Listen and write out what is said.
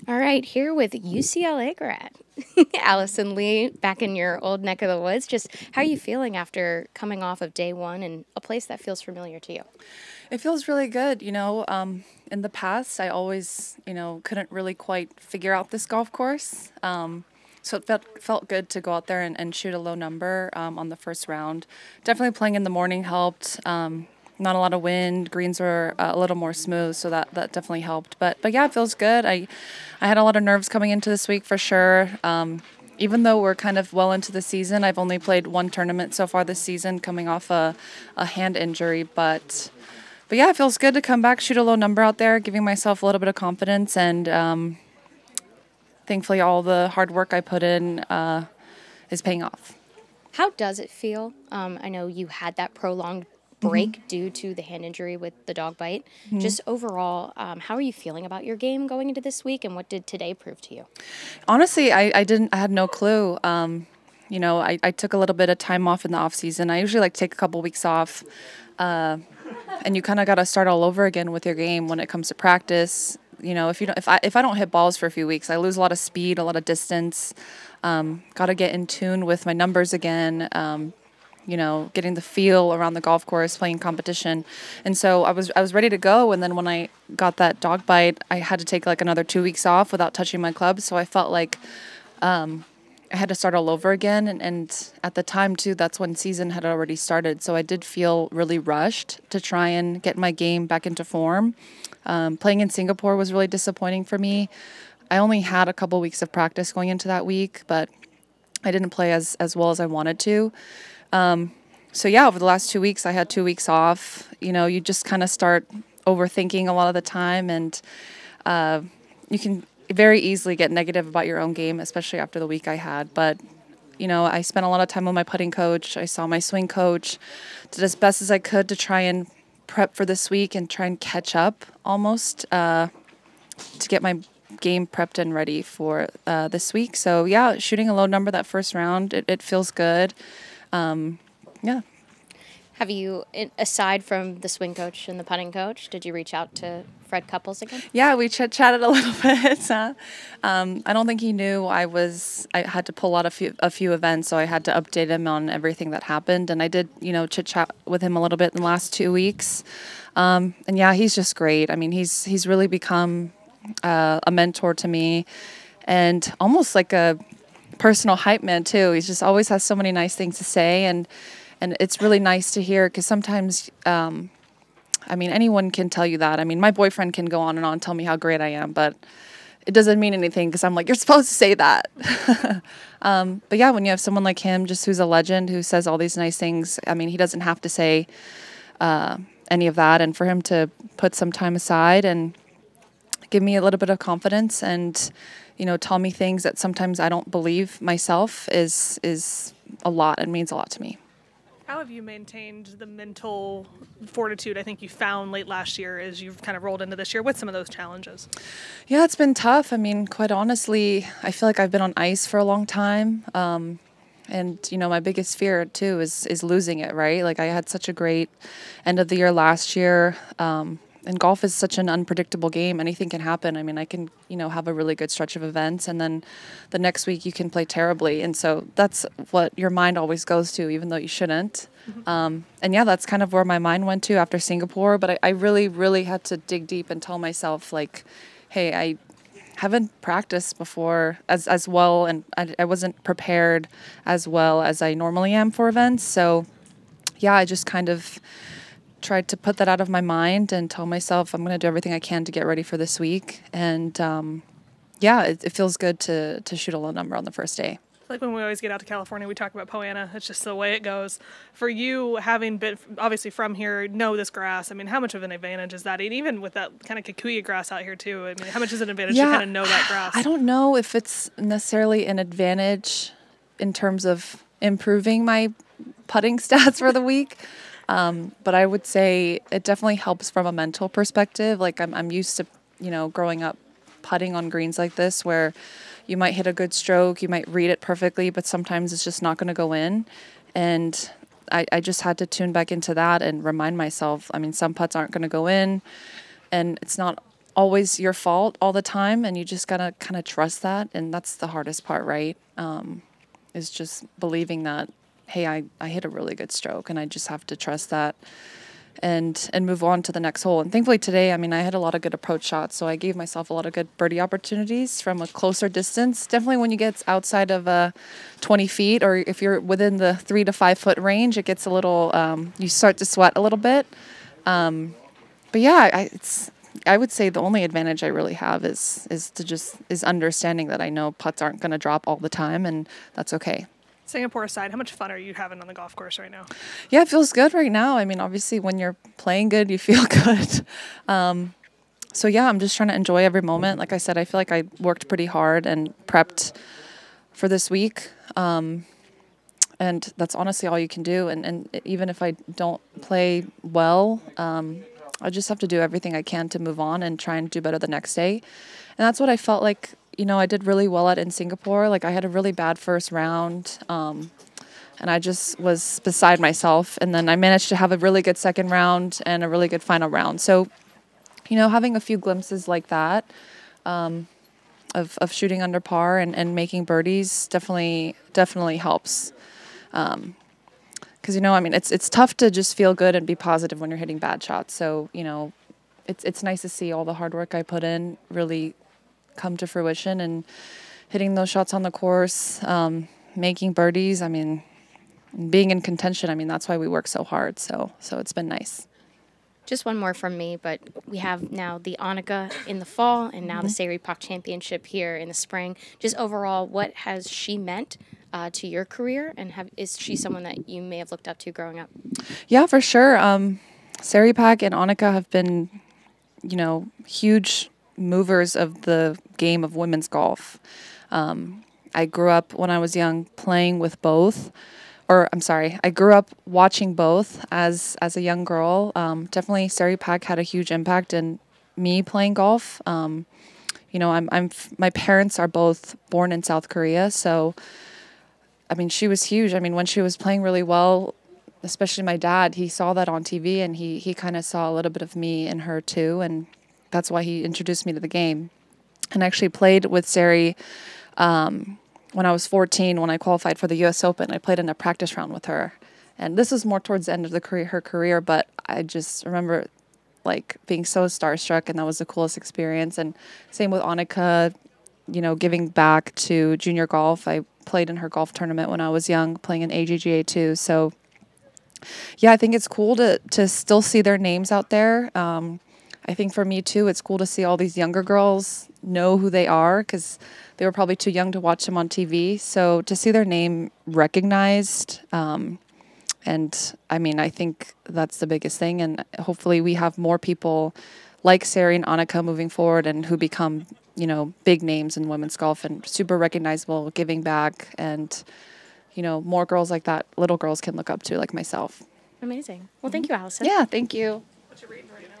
All right, here with UCLA grad, Allison Lee, back in your old neck of the woods. Just how are you feeling after coming off of day one in a place that feels familiar to you? It feels really good. In the past, I always, couldn't really quite figure out this golf course. So it felt good to go out there and shoot a low number on the first round. Definitely playing in the morning helped. Not a lot of wind. Greens were a little more smooth, so that definitely helped. But yeah, it feels good. I had a lot of nerves coming into this week for sure. Even though we're kind of well into the season, I've only played one tournament so far this season, coming off a hand injury. But yeah, it feels good to come back, shoot a low number out there, giving myself a little bit of confidence, and thankfully all the hard work I put in is paying off. How does it feel? I know you had that prolonged break due to the hand injury with the dog bite. Just overall, how are you feeling about your game going into this week, and what did today prove to you? Honestly, I had no clue. I took a little bit of time off in the off season. I usually take a couple weeks off, and you kind of got to start all over again with your game when it comes to practice. If I don't hit balls for a few weeks, I lose a lot of speed, a lot of distance. Got to get in tune with my numbers again. Getting the feel around the golf course, playing competition. And so I was ready to go. And then when I got that dog bite, I had to take another 2 weeks off without touching my clubs. So I felt like I had to start all over again. And at the time, too, that's when season had already started. So I did feel really rushed to try and get my game back into form. Playing in Singapore was really disappointing for me. I only had a couple weeks of practice going into that week, but I didn't play as well as I wanted to. So yeah, over the last 2 weeks, I had 2 weeks off. You just kind of start overthinking a lot of the time, and you can very easily get negative about your own game, especially after the week I had. But, I spent a lot of time with my putting coach. I saw my swing coach, did as best as I could to try and prep for this week and try and catch up almost to get my game prepped and ready for this week. So yeah, shooting a low number that first round, it feels good. Yeah. Have you, aside from the swing coach and the putting coach, did you reach out to Fred Couples again? Yeah, we chatted a little bit. I don't think he knew I had to pull out a few events, so I had to update him on everything that happened. And I did, chit chat with him a little bit in the last 2 weeks. And yeah, he's just great. I mean, he's really become a mentor to me, and almost like a personal hype man too. He just always has so many nice things to say, and it's really nice to hear, because sometimes anyone can tell you that. I mean, my boyfriend can go on and tell me how great I am, but it doesn't mean anything, because I'm like, you're supposed to say that. But yeah, when you have someone like him, just who's a legend, who says all these nice things, I mean, he doesn't have to say any of that, and for him to put some time aside and give me a little bit of confidence and tell me things that sometimes I don't believe myself is a lot. It means a lot to me. How have you maintained the mental fortitude I think you found late last year as you've kind of rolled into this year with some of those challenges? Yeah, it's been tough. I mean, quite honestly, I feel like I've been on ice for a long time. And, my biggest fear, too, is losing it, right? I had such a great end of the year last year. And golf is such an unpredictable game. Anything can happen. I mean, I can, have a really good stretch of events, and then the next week you can play terribly. And so that's what your mind always goes to, even though you shouldn't. And yeah, that's kind of where my mind went to after Singapore. But I really, really had to dig deep and tell myself, hey, I haven't practiced before as well, and I wasn't prepared as well as I normally am for events. So yeah, I just kind of tried to put that out of my mind and tell myself I'm going to do everything I can to get ready for this week. And yeah, it feels good to shoot a low number on the first day. Like when we always get out to California, we talk about Poana. It's just the way it goes. For you, having been obviously from here, know this grass. I mean, how much of an advantage is that? And even with that kind of kikuyu grass out here too, I mean, how much is an advantage to kind of know that grass? I don't know if it's necessarily an advantage in terms of improving my putting stats for the week. But I would say it definitely helps from a mental perspective. I'm used to, growing up putting on greens like this, where you might hit a good stroke, you might read it perfectly, but sometimes it's just not going to go in. And I just had to tune back into that and remind myself, I mean, some putts aren't going to go in, and it's not always your fault all the time, and you just gotta kind of trust that, and that's the hardest part, right? Is just believing that, hey, I hit a really good stroke, and I just have to trust that and move on to the next hole. And thankfully today, I mean, I had a lot of good approach shots, so I gave myself a lot of good birdie opportunities from a closer distance. Definitely when you get outside of 20 feet, or if you're within the 3 to 5 foot range, it gets a little, you start to sweat a little bit. But yeah, I would say the only advantage I really have is understanding that I know putts aren't going to drop all the time, and that's okay. Singapore aside, how much fun are you having on the golf course right now? Yeah, it feels good right now. I mean, obviously, when you're playing good, you feel good. So yeah, I'm just trying to enjoy every moment. Like I said, I feel like I worked pretty hard and prepped for this week. And that's honestly all you can do. And even if I don't play well, I just have to do everything I can to move on and try and do better the next day. And that's what I felt like, you know, I did really well at in Singapore. Like, I had a really bad first round, and I just was beside myself. And then I managed to have a really good second round and a really good final round. So, you know, having a few glimpses like that, of shooting under par and making birdies definitely helps. Because, you know, I mean, it's tough to just feel good and be positive when you're hitting bad shots. So, you know, it's nice to see all the hard work I put in really come to fruition, and hitting those shots on the course, making birdies. I mean, being in contention. I mean, that's why we work so hard. So it's been nice. Just one more from me, but we have now the Annika in the fall and now the Seri Pak Championship here in the spring. Just overall, what has she meant to your career, and is she someone that you may have looked up to growing up? Yeah, for sure. Seri Pak and Annika have been, you know, huge movers of the game of women's golf. I grew up when I was young playing with both, I grew up watching both as a young girl. Definitely Seri Pak had a huge impact in me playing golf. You know, my parents are both born in South Korea, so I mean, she was huge. I mean, when she was playing really well, especially my dad, he saw that on TV, and he kind of saw a little bit of me in her too, and that's why he introduced me to the game. And I actually played with Seri when I was 14, when I qualified for the U.S. Open. I played in a practice round with her. And this was more towards the end of her career, but I just remember like being so starstruck, and that was the coolest experience. And same with Annika, you know, giving back to junior golf. I played in her golf tournament when I was young, playing in AGGA too. So yeah, I think it's cool to still see their names out there. I think for me too, it's cool to see all these younger girls know who they are, because they were probably too young to watch them on TV. So to see their name recognized, and I mean, I think that's the biggest thing. And hopefully we have more people like Seri and Annika moving forward, and who become, you know, big names in women's golf and super recognizable, giving back, and, you know, more girls like that little girls can look up to, like myself. Amazing. Well, thank you, Alison. Yeah, thank you. What's your rating right now?